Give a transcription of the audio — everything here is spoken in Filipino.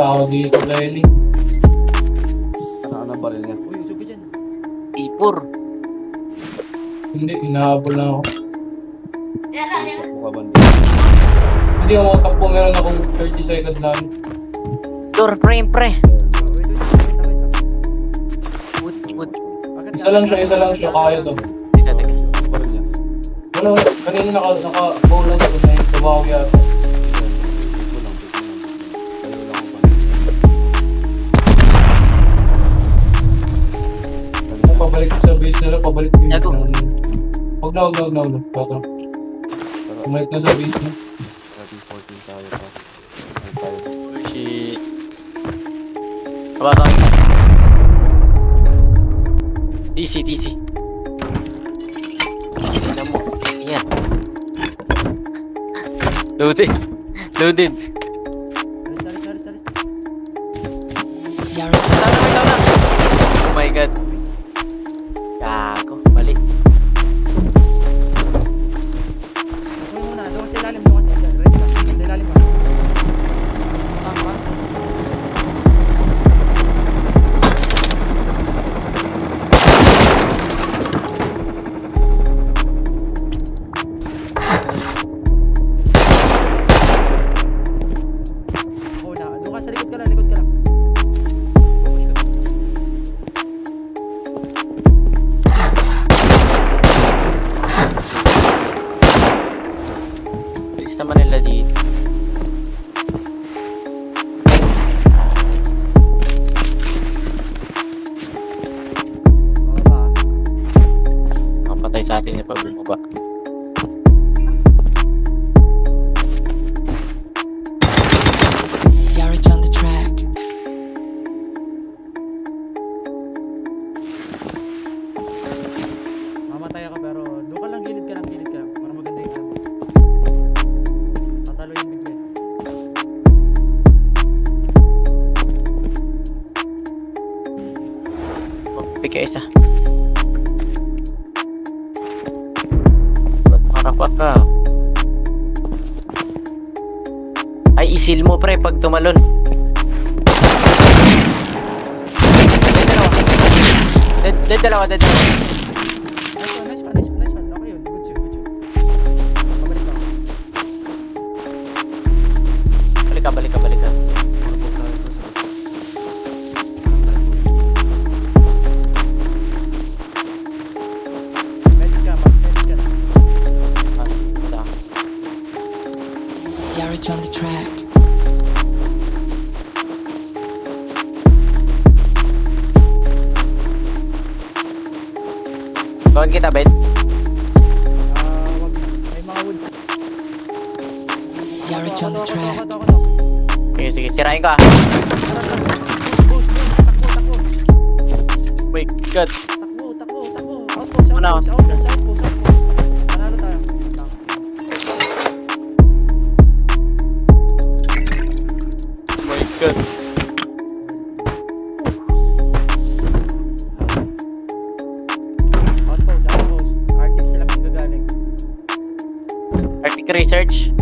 tao dito, Lely. Ano ba rin yan? Uy, usog ka dyan. Ipor. Hindi, hinahabol lang ako. Takbo ka ba? Hindi ako makatakbo, meron akong 30 seconds lang. Door, pre. Wait. Wood. Isa lang siya, kaya to. Teka. Ano ba rin yan? Wala, kanina naka-bow lang ito, may tumaw yata. Ito lang. Tayo lang ako pa. Kung pabalik ko sa base nila, pabalik ko yung Yago. Huwag na. Baka. Pumalik na sa base niya. 13-14 tayo pa. Ano tayo? Shit. Kabasa ko. TC. Tingnan mo. Yan. Loaded. Alis. Tama. Oh my god. Gago. Balik. Uy muna, doon kasi ilalim. Ready ka. Sa ilalim ka. Tama. Doon ka sa likod ka lang. Push ka. Bilis naman nila dito. Mga ba? Makapatay sa atin yung pag bumaba. Garage on the track. Mamatay ka pero doon ka lang, gilid ka lang para maganda yung ano. Tatalo yung bigla. Pick ka isa. Ba't marapat ka? Ay, isil mo pre pag tumalon. Dead dalawa. Nice one. Okay yun. Good shoot. Pabalik ka. Balik ka. Meds ka. Garage on the track. Kawan kita, Ben. Wag na. May mga woods. Garage on the track. Ako. Sige, sirain ka. Boost. Takbo. Wait, God. Takbo. Outpost. Panalo tayo. My God. Outpost. Arctic sila magagaling. Arctic Research.